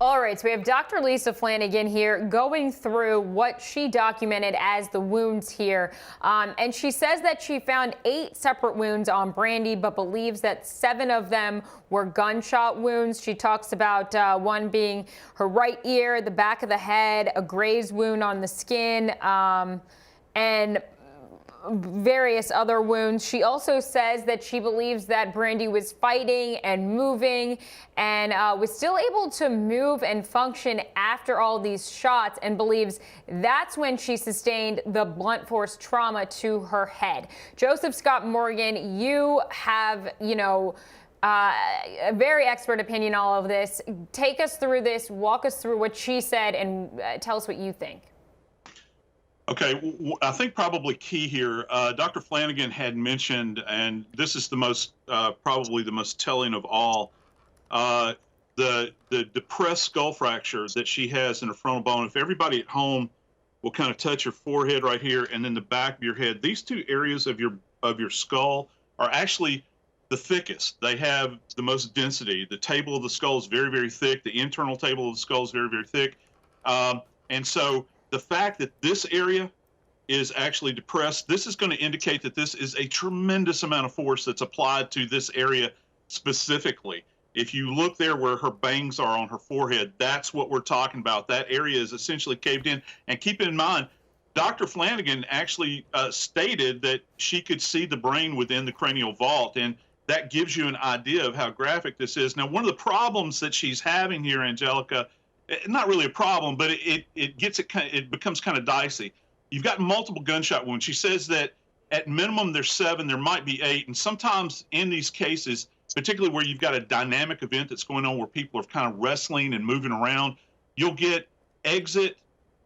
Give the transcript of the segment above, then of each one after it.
All right, so we have Dr. Lisa Flanagan here going through what she documented as the wounds here. And she says that she found 8 separate wounds on Brandy, but believes that 7 of them were gunshot wounds. She talks about one being her right ear, the back of the head, a graze wound on the skin, and various other wounds. She also says that she believes that Brandy was fighting and moving and was still able to move and function after all these shots, and believes that's when she sustained the blunt force trauma to her head. Joseph Scott Morgan, you have, a very expert opinion on all of this. Take us through this, walk us through what she said, and tell us what you think. Okay, I think probably key here, Dr. Flanagan had mentioned, and this is the most, probably the most telling of all, the depressed skull fracture that she has in her frontal bone. If everybody at home will kind of touch your forehead right here and then the back of your head, these 2 areas of your skull are actually the thickest. They have the most density. The table of the skull is very, very thick. The internal table of the skull is very, very thick. And so the fact that this area is actually depressed, this is going to indicate that this is a tremendous amount of force that's applied to this area specifically. If you look there where her bangs are on her forehead, that's what we're talking about. That area is essentially caved in. And keep in mind, Dr. Flanagan actually stated that she could see the brain within the cranial vault, and that gives you an idea of how graphic this is. Now, one of the problems that she's having here, Angelica, not really a problem, but it becomes kind of dicey. You've got multiple gunshot wounds. She says that at minimum there's 7, there might be 8, and sometimes in these cases, particularly where you've got a dynamic event that's going on where people are kind of wrestling and moving around, you'll get exit,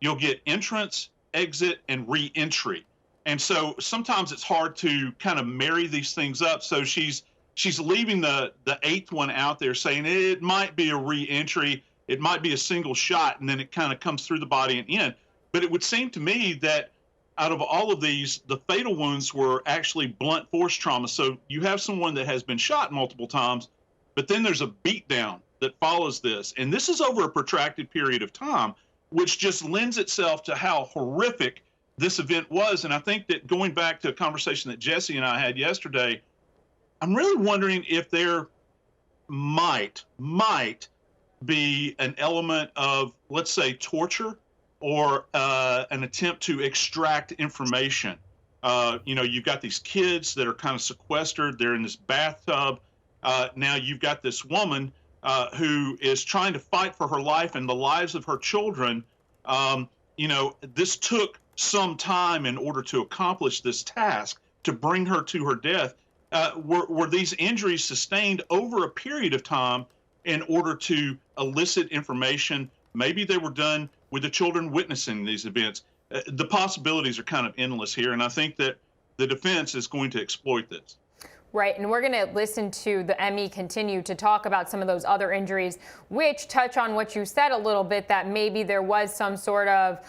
you'll get entrance, exit, and re-entry. And so sometimes it's hard to kind of marry these things up. So she's leaving the 8th one out there, saying it might be a re-entry. It might be a single shot, and then it kind of comes through the body and in. But it would seem to me that out of all of these, the fatal wounds were actually blunt force trauma. So you have someone that has been shot multiple times, but then there's a beatdown that follows this. And this is over a protracted period of time, which just lends itself to how horrific this event was. And I think that going back to a conversation that Jesse and I had yesterday, I'm really wondering if there might be an element of, let's say, torture or an attempt to extract information. You've got these kids that are kind of sequestered. They're in this bathtub. Now you've got this woman who is trying to fight for her life and the lives of her children. This took some time in order to accomplish this task, to bring her to her death. Were these injuries sustained over a period of time in order to elicit information? Maybe they were done with the children witnessing these events. The possibilities are kind of endless here, and I think that the defense is going to exploit this. Right, and we're going to listen to the ME continue to talk about some of those other injuries, which touch on what you said a little bit, that maybe there was some sort of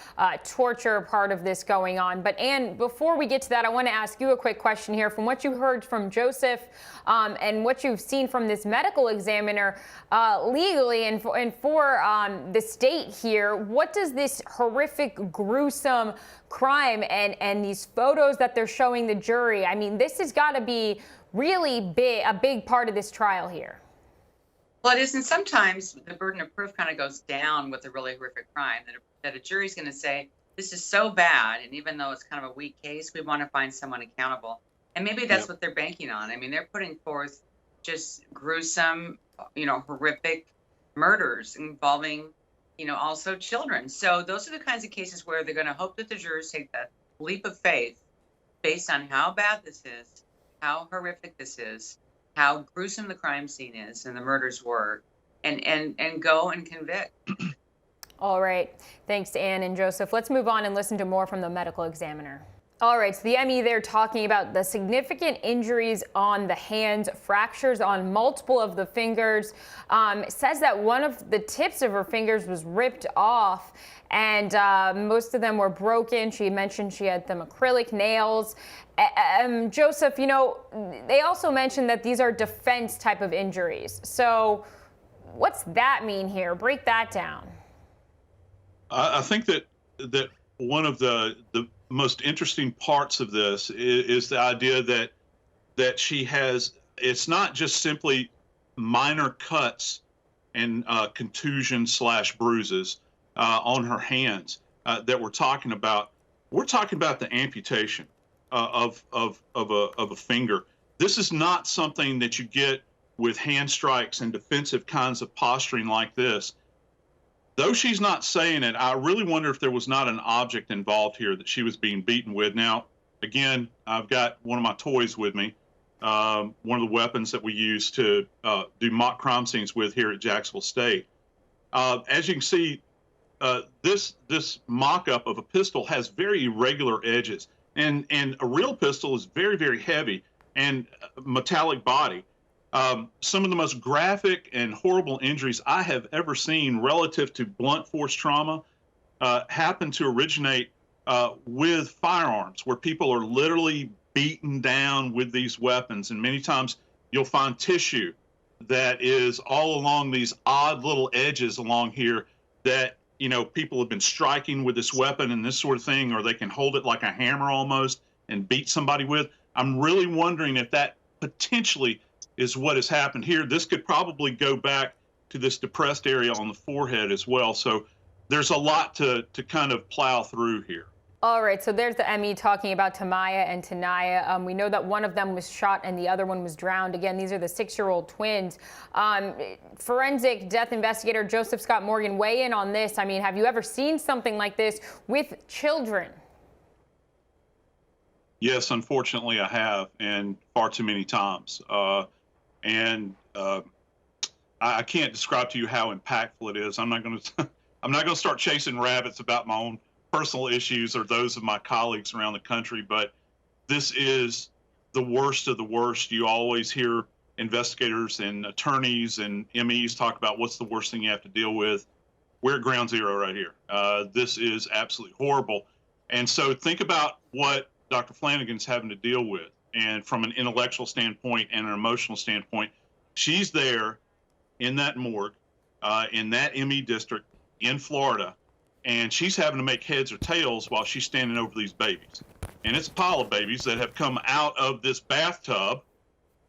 torture part of this going on. But Ann, before we get to that, I want to ask you a quick question here. From what you heard from Joseph and what you've seen from this medical examiner, legally and for the state here, what does this horrific, gruesome crime and these photos that they're showing the jury, I mean, this has got to be really a big part of this trial here. Well, it is, and sometimes the burden of proof kind of goes down with a really horrific crime, that a jury's going to say, this is so bad, and even though it's kind of a weak case, we want to find someone accountable. And maybe that's what they're banking on. I mean, they're putting forth just gruesome, horrific murders involving, also children. So those are the kinds of cases where they're going to hope that the jurors take that leap of faith based on how bad this is, how horrific this is, how gruesome the crime scene is and the murders were, and go and convict. All right. Thanks to Ann and Joseph. Let's move on and listen to more from the medical examiner. All right, so the ME there talking about the significant injuries on the hands, fractures on multiple of the fingers. Says that one of the tips of her fingers was ripped off, and most of them were broken. She mentioned she had some acrylic nails. Joseph, they also mentioned that these are defense type of injuries. So What's that mean here? Break that down. I think that one of the most interesting parts of this is the idea that she has. It's not just simply minor cuts and contusion/bruises on her hands that we're talking about. We're talking about the amputation of a finger. This is not something that you get with hand strikes and defensive kinds of posturing like this. Though she's not saying it, I really wonder if there was not an object involved here that she was being beaten with. Now, again, I've got one of my toys with me, one of the weapons that we use to do mock crime scenes with here at Jacksonville State. As you can see, this mock-up of a pistol has very irregular edges, and a real pistol is very, very heavy and metallic body. Some of the most graphic and horrible injuries I have ever seen relative to blunt force trauma happen to originate with firearms, where people are literally beaten down with these weapons. And many times you'll find tissue that is all along these odd little edges along here that, you know, people have been striking with this weapon and this sort of thing, or they can hold it like a hammer almost and beat somebody with. I'm really wondering if that potentially is what has happened here. This could probably go back to this depressed area on the forehead as well. So there's a lot to kind of plow through here. All right, so there's the ME talking about Tamaya and Tanaya. We know that one of them was shot and the other one was drowned. Again, these are the 6-year-old twins. Forensic death investigator Joseph Scott Morgan, weigh in on this. I mean, have you ever seen something like this with children? Yes, unfortunately I have, and far too many times. I can't describe to you how impactful it is. I'm not going to start chasing rabbits about my own personal issues or those of my colleagues around the country, but this is the worst of the worst. You always hear investigators and attorneys and MEs talk about what's the worst thing you have to deal with. We're at ground zero right here. This is absolutely horrible. And so think about what Dr. Flanagan's having to deal with. And from an intellectual standpoint and an emotional standpoint, she's there in that morgue, in that ME district in Florida, and she's having to make heads or tails while she's standing over these babies. And it's a pile of babies that have come out of this bathtub,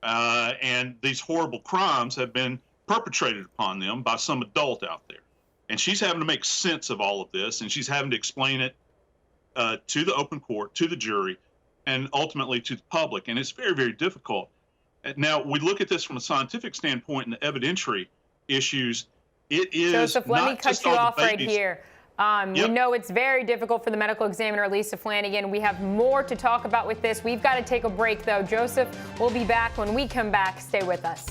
and these horrible crimes have been perpetrated upon them by some adult out there. And she's having to make sense of all of this, and she's having to explain it to the open court, to the jury, and ultimately to the public. And it's very, very difficult. Now, we look at this from a scientific standpoint and the evidentiary issues. It is Joseph, let me cut you off right here. Yep. We know it's very difficult for the medical examiner, Lisa Flanagan. We have more to talk about with this. We've got to take a break, though. Joseph, we'll be back when we come back. Stay with us.